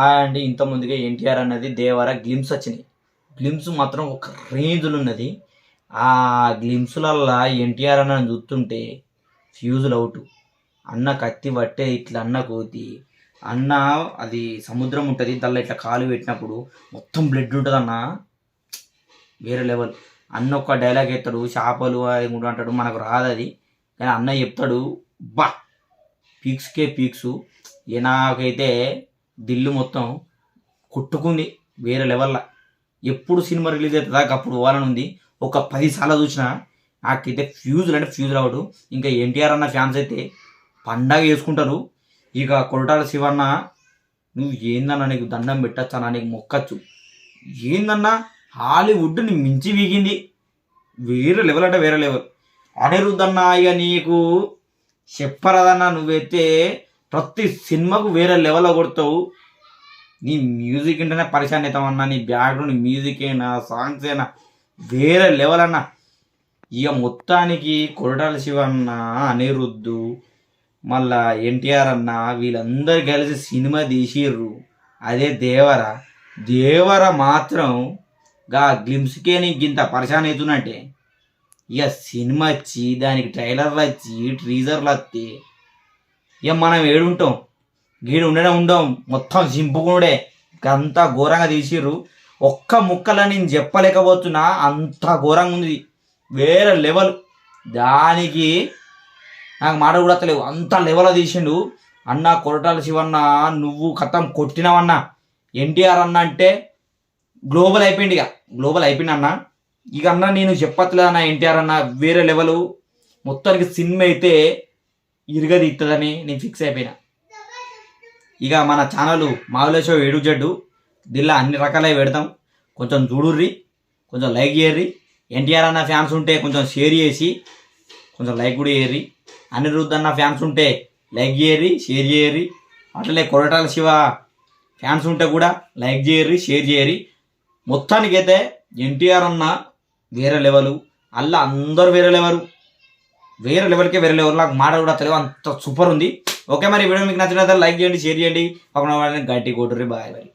And ఇంత ముందుగా ఎన్టీఆర్ అన్నది దేవర గ్లిమ్స్ వచ్చినాయి. గ్లిమ్స్ మాత్రం ఒక రేంజ్లో ఉన్నది. ఆ గ్లిమ్స్లల్లా ఎన్టీఆర్ అన్న చూస్తుంటే ఫ్యూజులు అవుట్. అన్న కత్తి పట్టే ఇట్లా అన్న కోతి అన్న అది సముద్రం ఉంటుంది, దానిలో ఇట్లా కాలు పెట్టినప్పుడు మొత్తం బ్లడ్ ఉంటుంది అన్న. వేరే లెవెల్. అన్న ఒక డైలాగ్ ఎత్తాడు, చేపలు అది కూడా అంటాడు, మనకు రాదు అది, కానీ అన్న చెప్తాడు బా పీక్స్కే పీక్స్. నాకైతే దిల్లు మొత్తం కొట్టుకుంది వేరే లెవెల్లో. ఎప్పుడు సినిమా రిలీజ్ అవుతుందా అప్పుడు పోవాలని ఉంది. ఒక 10 సార్లు చూసినా నాకైతే ఫ్యూజులు అంటే ఫ్యూజులు అవడు. ఇంకా ఎన్టీఆర్ అన్న ఫ్యాన్స్ అయితే పండగ చేసుకుంటారు. ఇక కొరటాల శివన్న నువ్వు ఏందన్నా, నీకు దండం పెట్టచ్చన్నా, నీకు మొక్కచ్చు. ఏందన్నా హాలీవుడ్ని మించి వీగింది. వేరే లెవెల్ అంటే వేరే లెవెల్. అనిరుద్ధన్నా ఇక నీకు చెప్పరాదన్నా, నువ్వైతే ప్రతి సినిమాకు వేరే లెవెల్లో కొడతావు. నీ మ్యూజిక్ అంటేనే పరిశాన్ అవుతామన్నా. నీ బ్యాక్గ్రౌండ్ మ్యూజిక్ అయినా సాంగ్స్ అయినా వేరే లెవెల్ అన్న. ఇక మొత్తానికి కొరటాల శివన్న, అనిరుద్ధు, మళ్ళా ఎన్టీఆర్ అన్న వీళ్ళందరూ కలిసి సినిమా తీసిర్రు. అదే దేవర మాత్రం గా గ్లిమ్స్కే నీకు ఇంత పరిశాన్ అవుతున్నట్టే. ఇక సినిమా వచ్చి దానికి ట్రైలర్లు వచ్చి ట్రీజర్లు వస్తే ఇక మనం ఏడుంటాం, గీడు ఉండం, మొత్తం సింపుకునుడే. అంతా ఘోరంగా తీసిర్రు. ఒక్క ముక్కలా నేను చెప్పలేకపోతున్నా, అంత ఘోరంగా ఉంది, వేరే లెవెల్. దానికి నాకు మాట కూడా తెలియదు, అంత లెవెల్ తీసిండు అన్న. కొరటాల శివన్న నువ్వు కథం కొట్టినావన్నా. ఎన్టీఆర్ అన్న అంటే గ్లోబల్ అయిపోయింది, ఇక గ్లోబల్ అయిపోయింది అన్న. ఇక అన్న నేను చెప్పట్లేదు అన్న, ఎన్టీఆర్ అన్న వేరే లెవెల్. మొత్తానికి సినిమా అయితే ఇరుగది ఇస్తుందని నేను ఫిక్స్ అయిపోయినా. ఇక మన ఛానల్ మావుల షో ఏడుజడ్డు దీనిలో అన్ని రకాలవి పెడతాం. కొంచెం చూడుర్రి, కొంచెం లైక్ చేయర్రి. ఎన్టీఆర్ అన్న ఫ్యాన్స్ ఉంటే కొంచెం షేర్ చేసి కొంచెం లైక్ కూడా చేయర్రి. అనిరుద్ధ్ అన్న ఫ్యాన్స్ ఉంటే లైక్ చేయర్రి, షేర్ చేయర్రి. అట్లనే కొరటాల శివ ఫ్యాన్స్ ఉంటే కూడా లైక్ చేయర్రి, షేర్ చేయర్రి. మొత్తానికైతే ఎన్టీఆర్ అన్న వేరే లెవెలు, అలా అందరూ వేరే లెవెల్కే వేరే లెవెల్. నాకు మాట కూడా తెలియదు, అంత సూపర్ ఉంది. ఓకే, మరి వీడియో మీకు నచ్చినట్లయితే లైక్ చేయండి, షేర్ చేయండి, పక్కన వాళ్ళని గట్టి కొట్టుర్రి. Bye bye.